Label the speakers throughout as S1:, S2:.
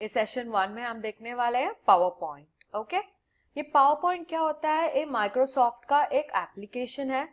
S1: इस सेशन 1 में हम देखने वाले हैं पावर पॉइंट। ओके, ये पावर पॉइंट क्या होता है? ये माइक्रोसॉफ्ट का एक एप्लीकेशन है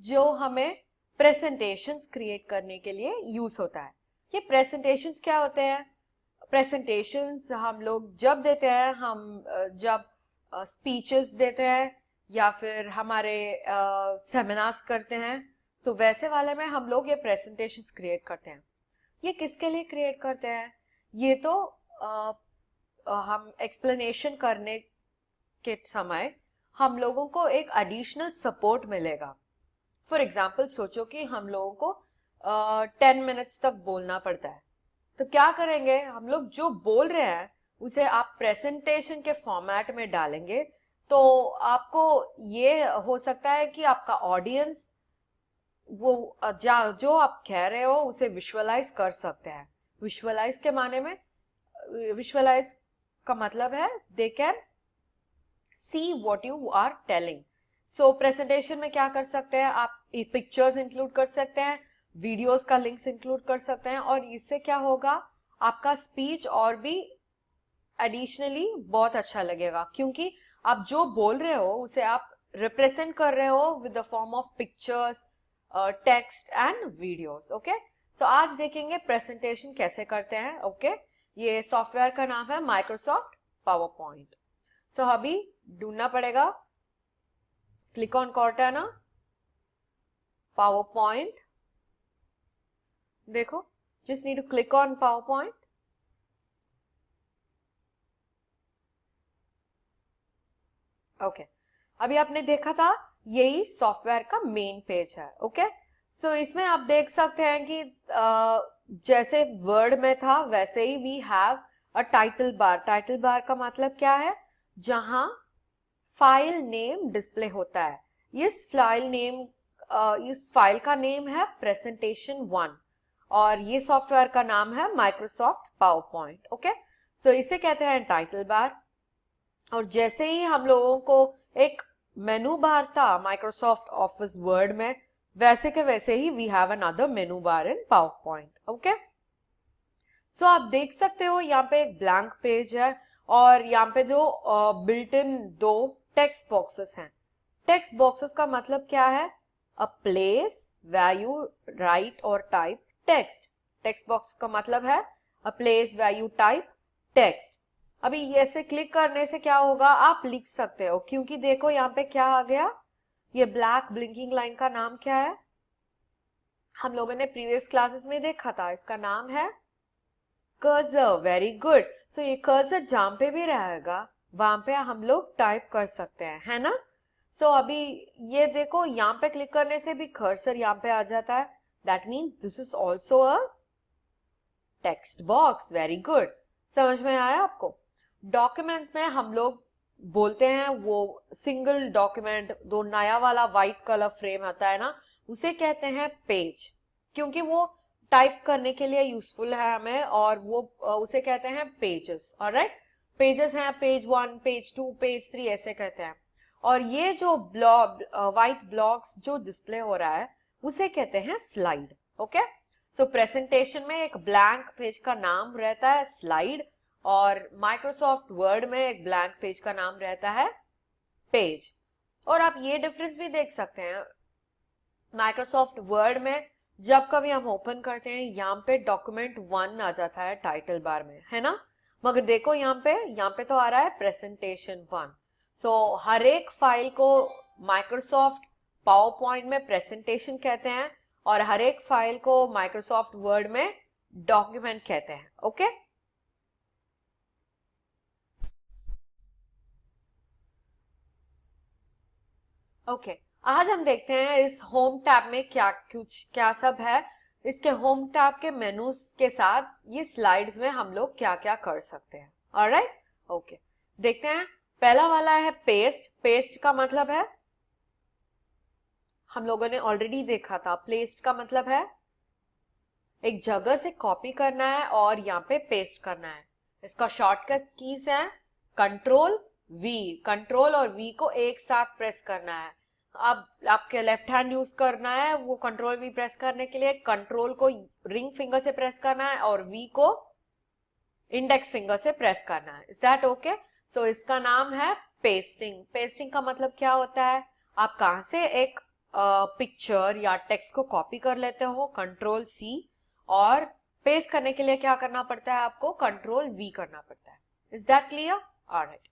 S1: जो हमें प्रेजेंटेशंस क्रिएट करने के लिए यूज होता है। ये प्रेजेंटेशंस क्या होते हैं? प्रेजेंटेशंस हम लोग जब देते हैं, हम जब स्पीचेस देते हैं या फिर हमारे सेमिनार्स करते हैं, तो वैसे वाले में हम लोग ये प्रेजेंटेशंस क्रिएट करते हैं। ये किसके लिए क्रिएट करते हैं? ये तो हम एक्सप्लेनेशन करने के समय हम लोगों को एक एडिशनल सपोर्ट मिलेगा। फॉर एग्जाम्पल सोचो कि हम लोगों को 10 मिनट्स तक बोलना पड़ता है, तो क्या करेंगे? हम लोग जो बोल रहे हैं उसे आप प्रेजेंटेशन के फॉर्मेट में डालेंगे, तो आपको ये हो सकता है कि आपका ऑडियंस वो जो आप कह रहे हो उसे विजुअलाइज कर सकते हैं। विजुअलाइज के माने में, विजुअलाइज का मतलब है they can see what you are telling. So presentation में क्या कर सकते हैं आप? पिक्चर्स इंक्लूड कर सकते हैं, वीडियोस का लिंक्स इंक्लूड कर सकते हैं, और इससे क्या होगा, आपका स्पीच और भी एडिशनली बहुत अच्छा लगेगा, क्योंकि आप जो बोल रहे हो उसे आप रिप्रेजेंट कर रहे हो with the form of pictures, text and videos. Okay, so आज देखेंगे प्रेजेंटेशन कैसे करते हैं। ओके, ये सॉफ्टवेयर का नाम है माइक्रोसॉफ्ट पावर पॉइंट। सो अभी ढूंढना पड़ेगा, click on Cortana power point. देखो, just need to click on power point. Okay, अभी आपने देखा था यही सॉफ्टवेयर का मेन पेज है। ओके, सो इसमें आप देख सकते हैं कि जैसे वर्ड में था वैसे ही we have a title bar. Title bar का मतलब क्या है? जहां फाइल नेम डिस्प्ले होता है। इस फाइल का नेम है प्रेजेंटेशन 1 और ये सॉफ्टवेयर का नाम है माइक्रोसॉफ्ट पावर पॉइंट। ओके, सो इसे कहते हैं टाइटल बार। और जैसे ही हम लोगों को एक मेनू बार था माइक्रोसॉफ्ट ऑफिस वर्ड में, वैसे के वैसे ही we have another menu bar in power point. Okay, so आप देख सकते हो यहाँ पे एक ब्लैंक पेज है और यहाँ पे जो बिल्ट इन 2 टेक्स्ट बॉक्सेस हैं। टेक्स्ट बॉक्सेस का मतलब क्या है? A place where you write और टाइप टेक्स्ट। टेक्स्ट बॉक्स का मतलब है a place where you type text. अभी ऐसे क्लिक करने से क्या होगा, आप लिख सकते हो, क्योंकि देखो यहाँ पे क्या आ गया, ये ब्लैक ब्लिंकिंग लाइन का नाम क्या है? हम लोगों ने प्रीवियस क्लासेस में देखा था, इसका नाम है कर्सर। Very good. सो ये कर्सर जहां पे भी रहेगा वहां पे हम लोग टाइप कर सकते हैं, है ना? सो अभी ये देखो, यहाँ पे क्लिक करने से भी कर्सर यहाँ पे आ जाता है। That means this is also a text box. Very good, समझ में आया आपको? डॉक्यूमेंट्स में हम लोग बोलते हैं वो सिंगल डॉक्यूमेंट, दो नया वाला व्हाइट कलर फ्रेम आता है ना, उसे कहते हैं पेज, क्योंकि वो टाइप करने के लिए यूजफुल है हमें, और वो उसे कहते हैं पेजेस। ऑलराइट, पेजेस हैं पेज 1, पेज 2, पेज 3 ऐसे कहते हैं। और ये जो व्हाइट ब्लॉक्स जो डिस्प्ले हो रहा है उसे कहते हैं स्लाइड। ओके, सो प्रेजेंटेशन में एक ब्लैंक पेज का नाम रहता है स्लाइड, और माइक्रोसॉफ्ट वर्ड में एक ब्लैंक पेज का नाम रहता है पेज। और आप ये डिफरेंस भी देख सकते हैं, माइक्रोसॉफ्ट वर्ड में जब कभी हम ओपन करते हैं यहाँ पे डॉक्यूमेंट 1 आ जाता है टाइटल बार में, है ना? मगर देखो यहाँ पे तो आ रहा है प्रेजेंटेशन 1। सो हर एक फाइल को माइक्रोसॉफ्ट पावर पॉइंट में प्रेजेंटेशन कहते हैं और हर एक फाइल को माइक्रोसॉफ्ट वर्ड में डॉक्यूमेंट कहते हैं। ओके, ओके, आज हम देखते हैं इस होम टैब में क्या सब है। इसके होम टैब के मेनूज के साथ ये स्लाइड्स में हम लोग क्या क्या कर सकते हैं। ऑलराइट, ओके, देखते हैं। पहला वाला है पेस्ट। पेस्ट का मतलब है, हम लोगों ने ऑलरेडी देखा था, पेस्ट का मतलब है एक जगह से कॉपी करना है और यहाँ पे पेस्ट करना है। इसका शॉर्टकट कीज है कंट्रोल वी। कंट्रोल और वी को एक साथ प्रेस करना है। अब आपके लेफ्ट हैंड यूज करना है वो कंट्रोल वी प्रेस करने के लिए। कंट्रोल को रिंग फिंगर से प्रेस करना है और वी को इंडेक्स फिंगर से प्रेस करना है। Is that okay? सो इसका नाम है पेस्टिंग। पेस्टिंग का मतलब क्या होता है? आप कहां से एक पिक्चर या टेक्स्ट को कॉपी कर लेते हो, कंट्रोल सी, और पेस्ट करने के लिए क्या करना पड़ता है आपको? कंट्रोल वी करना पड़ता है। Is that clear? ऑलराइट।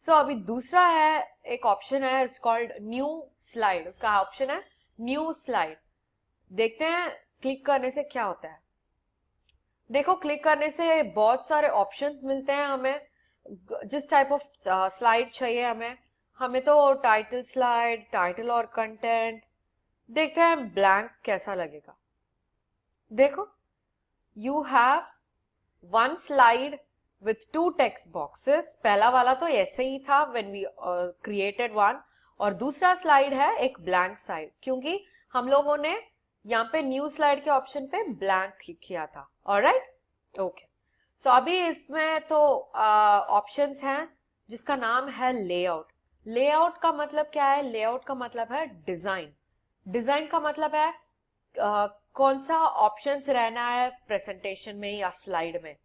S1: सो अभी दूसरा है, एक ऑप्शन है, इट्स कॉल्ड न्यू स्लाइड। उसका ऑप्शन है न्यू स्लाइड। देखते हैं क्लिक करने से क्या होता है। देखो, क्लिक करने से बहुत सारे ऑप्शंस मिलते हैं हमें, जिस टाइप ऑफ स्लाइड चाहिए हमें। हमें तो टाइटल स्लाइड, टाइटल और कंटेंट। देखते हैं ब्लैंक कैसा लगेगा। देखो, you have one slide with two text boxes। पहला वाला तो ऐसे ही था when we created one, और दूसरा स्लाइड है एक ब्लैंक स्लाइड, क्योंकि हम लोगों ने यहाँ पे न्यू स्लाइड के ऑप्शन पे ब्लैंक क्लिक किया था। Alright, okay. सो अभी इसमें तो ऑप्शंस हैं जिसका नाम है लेआउट। लेआउट का मतलब क्या है? लेआउट का मतलब है डिजाइन। डिजाइन का मतलब है कौन सा ऑप्शंस रहना है प्रेजेंटेशन में या स्लाइड में।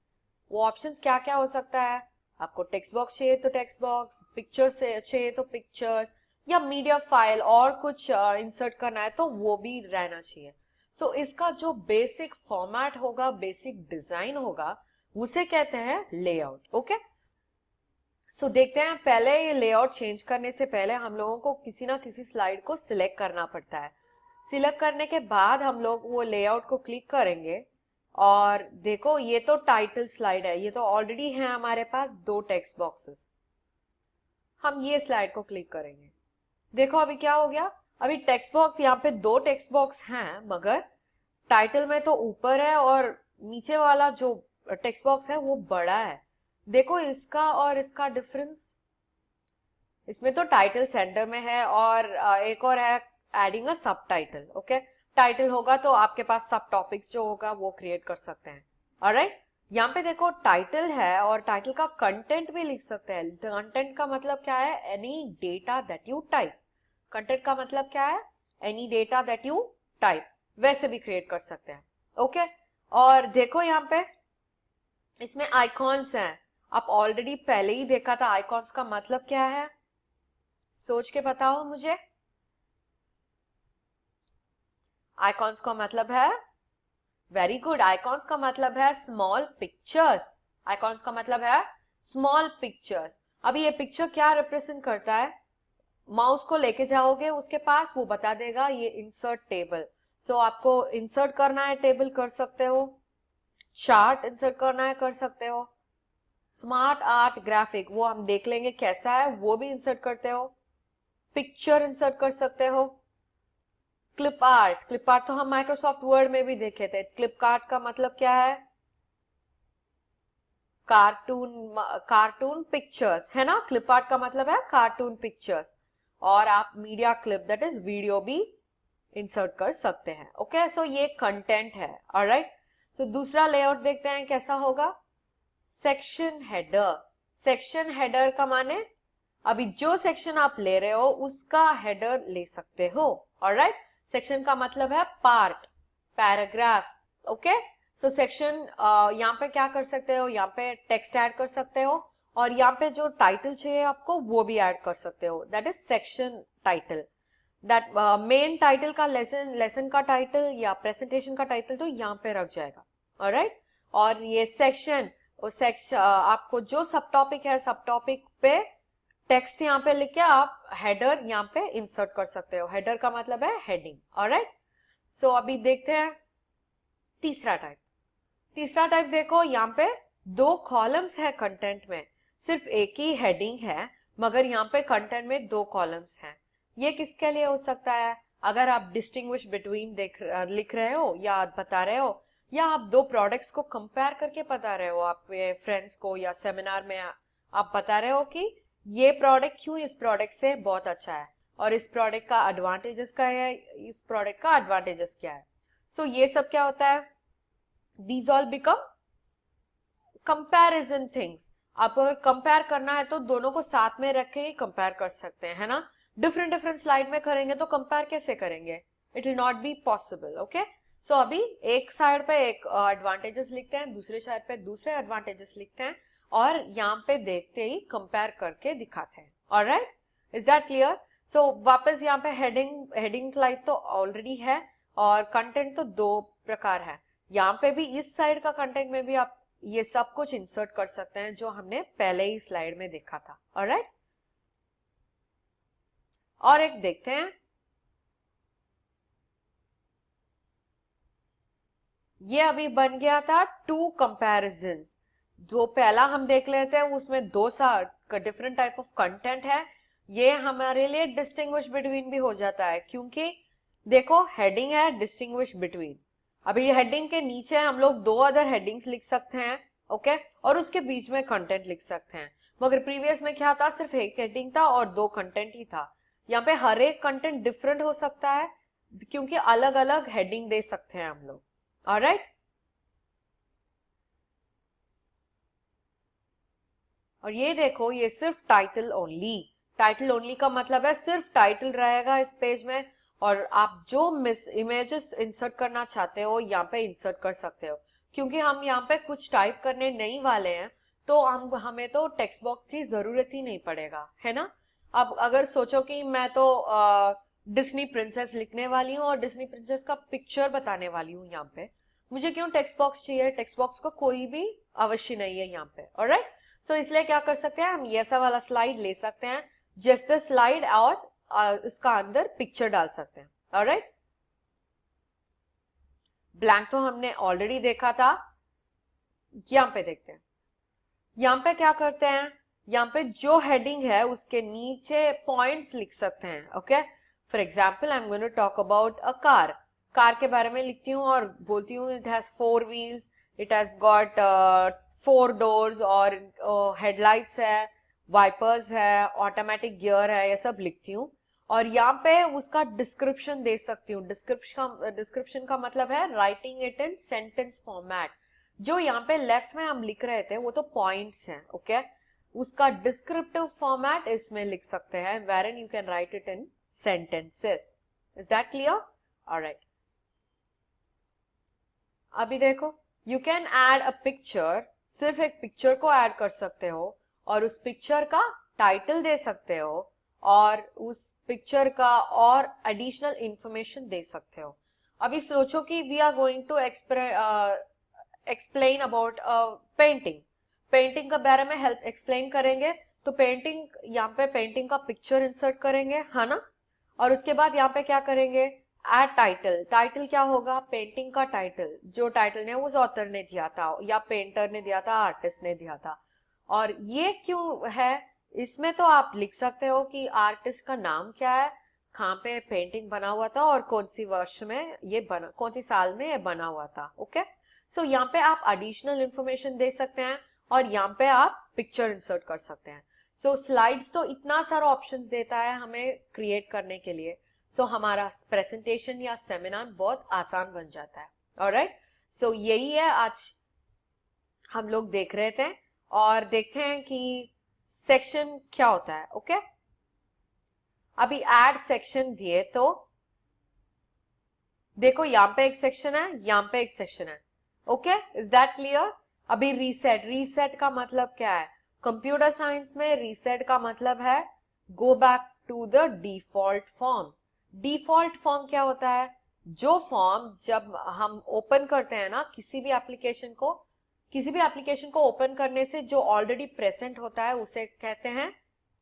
S1: वो ऑप्शंस क्या क्या हो सकता है? आपको टेक्स्ट बॉक्स चाहिए तो टेक्स्ट बॉक्स, पिक्चर से चाहिए तो पिक्चर्स, या मीडिया फाइल और कुछ इंसर्ट करना है तो वो भी रहना चाहिए। सो इसका जो बेसिक फॉर्मेट होगा, बेसिक डिजाइन होगा, उसे कहते हैं लेआउट। ओके, सो देखते हैं। पहले ये लेआउट चेंज करने से पहले हम लोगों को किसी ना किसी स्लाइड को सिलेक्ट करना पड़ता है। सिलेक्ट करने के बाद हम लोग वो लेआउट को क्लिक करेंगे, और देखो ये तो टाइटल स्लाइड है, ये तो ऑलरेडी है हमारे पास दो टेक्स्ट बॉक्सेस। हम ये स्लाइड को क्लिक करेंगे। देखो अभी क्या हो गया? अभी टेक्स्ट बॉक्स, यहाँ पे दो टेक्स्ट बॉक्स हैं, मगर टाइटल में तो ऊपर है और नीचे वाला जो टेक्स्ट बॉक्स है वो बड़ा है। देखो इसका और इसका डिफरेंस। इसमें तो टाइटल सेंटर में है, और एक और है एडिंग अ सब टाइटल। ओके, टाइटल होगा तो आपके पास सब टॉपिक्स जो होगा वो क्रिएट कर सकते हैं। ऑलराइट, यहाँ पे देखो टाइटल है और टाइटल का कंटेंट भी लिख सकते हैं। कंटेंट का मतलब क्या है? Any data that you type. Content का मतलब क्या है? Any data that you type. वैसे भी क्रिएट कर सकते हैं। ओके, और देखो यहाँ पे इसमें आइकॉन्स हैं। आप ऑलरेडी पहले ही देखा था आइकॉन्स का मतलब क्या है। सोच के बताओ मुझे। आइकॉन्स का मतलब है, वेरी गुड, आइकॉन्स का मतलब है स्मॉल पिक्चर्स। आइकॉन्स का मतलब है स्मॉल पिक्चर्स। अभी ये पिक्चर क्या रिप्रेजेंट करता है? माउस को लेके जाओगे उसके पास, वो बता देगा ये इंसर्ट टेबल। सो आपको इंसर्ट करना है टेबल, कर सकते हो। चार्ट इंसर्ट करना है, कर सकते हो। स्मार्ट आर्ट ग्राफिक, वो हम देख लेंगे कैसा है, वो भी इंसर्ट करते हो। पिक्चर इंसर्ट कर सकते हो। क्लिप आर्ट, क्लिप आर्ट तो हम माइक्रोसॉफ्ट वर्ड में भी देखे थे। क्लिप आर्ट का मतलब क्या है? कार्टून, कार्टून पिक्चर्स है ना। क्लिप आर्ट का मतलब है कार्टून पिक्चर्स। और आप media clip, that is video, भी इंसर्ट कर सकते हैं। ओके, सो ये कंटेंट है। ऑलराइट, तो दूसरा लेआउट देखते हैं कैसा होगा। Section header. सेक्शन हेडर का माने अभी जो सेक्शन आप ले रहे हो उसका हेडर ले सकते हो। ऑलराइट, सेक्शन का मतलब है part, paragraph. Okay, so section यहाँ पे क्या कर सकते हो? यहाँ पे टेक्स्ट ऐड कर सकते हो, और यहाँ पे जो टाइटल चाहिए आपको वो भी ऐड कर सकते हो। That is section title. That main title का लेसन का टाइटल या प्रेजेंटेशन का टाइटल तो यहाँ पे रख जाएगा। ऑलराइट, और ये सेक्शन आपको जो सब टॉपिक है, सब टॉपिक पे टेक्स्ट यहाँ पे लिख के आप हेडर यहाँ पे इंसर्ट कर सकते हो। हेडर का मतलब है हेडिंग। ऑलराइट, सो अभी देखते हैं तीसरा टाइप। तीसरा टाइप देखो, यहाँ पे दो कॉलम्स है कंटेंट में, सिर्फ एक ही हेडिंग है, मगर यहाँ पे कंटेंट में दो कॉलम्स हैं। ये किसके लिए हो सकता है? अगर आप डिस्टिंग्विश बिटवीन लिख रहे हो, या बता रहे हो, या आप दो प्रोडक्ट्स को कंपेयर करके बता रहे हो आपके फ्रेंड्स को, या सेमिनार में आप बता रहे हो कि ये प्रोडक्ट क्यों इस प्रोडक्ट से बहुत अच्छा है, और इस प्रोडक्ट का एडवांटेजेस क्या है, इस प्रोडक्ट का एडवांटेजेस क्या है। सो ये सब क्या होता है? These all become comparison things. आपको अगर कंपेयर करना है तो दोनों को साथ में रख के ही कंपेयर कर सकते हैं, है ना। डिफरेंट डिफरेंट स्लाइड में करेंगे तो कंपेयर कैसे करेंगे? It will not be possible. Okay, so अभी एक साइड पे एक एडवांटेजेस लिखते हैं, दूसरे साइड पे दूसरे एडवांटेजेस लिखते हैं और यहाँ पे देखते ही कंपेयर करके दिखाते हैं. Alright, is that clear? So वापस यहाँ पे हेडिंग स्लाइड तो ऑलरेडी है और कंटेंट तो दो प्रकार है. यहाँ पे भी इस साइड का कंटेंट में भी आप ये सब कुछ इंसर्ट कर सकते हैं जो हमने पहले ही स्लाइड में देखा था. ऑलराइट, और एक देखते हैं. ये अभी बन गया था टू कंपैरिजंस. जो पहला हम देख लेते हैं उसमें दो डिफरेंट टाइप ऑफ कंटेंट है. ये हमारे लिए डिस्टिंग्विश बिटवीन भी हो जाता है क्योंकि देखो हेडिंग है डिस्टिंग्विश बिटवीन. अभी हेडिंग के नीचे हम लोग दो अदर हेडिंग्स लिख सकते हैं, ओके, और उसके बीच में कंटेंट लिख सकते हैं. मगर प्रीवियस में क्या था, सिर्फ एक हेडिंग था और दो कंटेंट ही था. यहाँ पे हर एक कंटेंट डिफरेंट हो सकता है क्योंकि अलग अलग हेडिंग दे सकते हैं हम लोग. ऑलराइट, और ये देखो ये सिर्फ टाइटल ओनली. टाइटल ओनली का मतलब है सिर्फ टाइटल रहेगा इस पेज में और आप जो इमेजेस इंसर्ट करना चाहते हो यहाँ पे इंसर्ट कर सकते हो. क्योंकि हम यहाँ पे कुछ टाइप करने नहीं वाले हैं तो हमें तो टेक्स्ट बॉक्स की जरूरत ही नहीं पड़ेगा, है ना. अब अगर सोचो कि मैं तो डिज्नी प्रिंसेस लिखने वाली हूँ और डिज्नी प्रिंसेस का पिक्चर बताने वाली हूँ यहाँ पे, मुझे क्यों टेक्स्ट बॉक्स चाहिए? टेक्स्ट बॉक्स का कोई भी अवश्य नहीं है यहाँ पे. ऑलराइट, सो इसलिए क्या कर सकते हैं हम, ये ऐसा वाला स्लाइड ले सकते हैं, जस्ट द स्लाइड, और इसका अंदर पिक्चर डाल सकते हैं. ऑलराइट, ब्लैंक तो हमने ऑलरेडी देखा था. यहाँ पे देखते हैं, यहाँ पे क्या करते हैं, यहाँ पे जो हेडिंग है उसके नीचे पॉइंट्स लिख सकते हैं. Okay, for example I am going to talk about a car. Car के बारे में लिखती हूँ और बोलती हूँ it has 4 wheels, it has got 4 doors और हेडलाइट्स है, वाइपर्स है, ऑटोमेटिक गियर है, ये सब लिखती हूँ. और यहाँ पे उसका डिस्क्रिप्शन दे सकती हूँ. डिस्क्रिप्शन का मतलब है writing it in sentence format. जो यहाँ पे लेफ्ट में हम लिख रहे थे वो तो पॉइंट्स हैं, ओके, उसका डिस्क्रिप्टिव फॉर्मेट इसमें लिख सकते हैं, wherein you can write it in sentences. Is that clear? Alright. अभी देखो, you can add a picture. सिर्फ एक पिक्चर को ऐड कर सकते हो और उस पिक्चर का टाइटल दे सकते हो और उस पिक्चर का और एडिशनल इंफॉर्मेशन दे सकते हो. अभी सोचो कि we are going to explain about painting. Painting के बारे में हेल्प एक्सप्लेन करेंगे तो पेंटिंग, यहाँ पे पेंटिंग का पिक्चर इंसर्ट करेंगे, है ना. और उसके बाद यहाँ पे क्या करेंगे, एड टाइटल. टाइटल क्या होगा, पेंटिंग का टाइटल, जो टाइटल ने उस ऑथर ने दिया था या पेंटर ने दिया था, आर्टिस्ट ने दिया था. और ये क्यों है, इसमें तो आप लिख सकते हो कि आर्टिस्ट का नाम क्या है, कहाँ पे पेंटिंग बना हुआ था और कौन सी वर्ष में ये बना, कौन सी साल में ये बना हुआ था. ओके, सो यहाँ पे आप एडिशनल इंफॉर्मेशन दे सकते हैं और यहाँ पे आप पिक्चर इंसर्ट कर सकते हैं. सो स्लाइड्स तो इतना सारा ऑप्शंस देता है हमें क्रिएट करने के लिए. सो हमारा प्रेजेंटेशन या सेमिनार बहुत आसान बन जाता है. ऑलराइट, सो यही है आज हम लोग देख रहे थे और देखते हैं कि सेक्शन क्या होता है. ओके, अभी ऐड सेक्शन दिए तो देखो यहाँ पे एक सेक्शन है, यहाँ पे एक सेक्शन है. Okay, is that clear? अभी रीसेट. रीसेट का मतलब क्या है, कंप्यूटर साइंस में रीसेट का मतलब है go back to the default form. Default form क्या होता है, जो फॉर्म जब हम ओपन करते हैं ना किसी भी एप्लीकेशन को ओपन करने से जो ऑलरेडी प्रेजेंट होता है उसे कहते हैं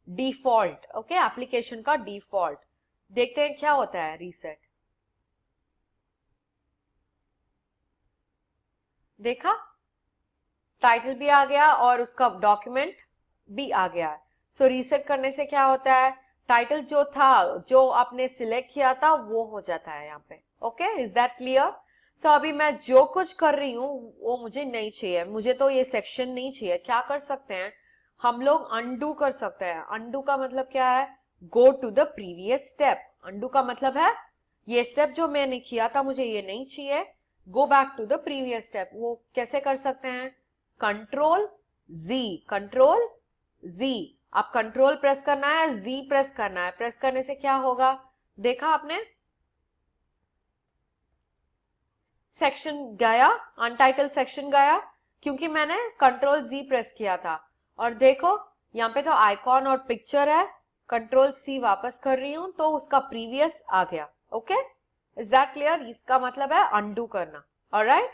S1: डिफॉल्ट. ओके, एप्लीकेशन का डिफॉल्ट. देखते हैं क्या होता है रीसेट. देखा, टाइटल भी आ गया और उसका डॉक्यूमेंट भी आ गया. सो रीसेट करने से क्या होता है, टाइटल जो था, जो आपने सिलेक्ट किया था वो हो जाता है यहाँ पे. Okay, is that clear? So अभी मैं जो कुछ कर रही हूँ वो मुझे नहीं चाहिए, मुझे तो ये सेक्शन नहीं चाहिए. क्या कर सकते हैं हम लोग, अनडू कर सकते हैं. अनडू का मतलब क्या है, go to the previous step. Undo का मतलब है ये स्टेप जो मैंने किया था मुझे ये नहीं चाहिए, go back to the previous step. वो कैसे कर सकते हैं, कंट्रोल जी. कंट्रोल जी, आप कंट्रोल प्रेस करना है, जी प्रेस करना है. प्रेस करने से क्या होगा, देखा आपने, सेक्शन गया, अनटाइटल सेक्शन गया, क्योंकि मैंने कंट्रोल जी प्रेस किया था। और देखो यहाँ पे तो आइकॉन और पिक्चर है, कंट्रोल सी वापस कर रही हूं तो उसका प्रीवियस आ गया। Okay, is that clear? इसका मतलब है अनडू करना। ऑलराइट,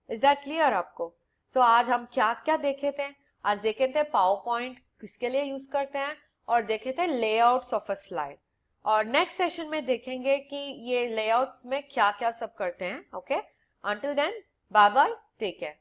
S1: इज दैट क्लियर आपको? सो आज हम क्या क्या देखे थे? आज देखे थे पावर पॉइंट किसके लिए यूज करते हैं, और देखे थे लेआउट्स ऑफ अ स्लाइड। और नेक्स्ट सेशन में देखेंगे कि ये लेआउट्स में क्या क्या सब करते हैं। Okay, until then, bye bye, take care.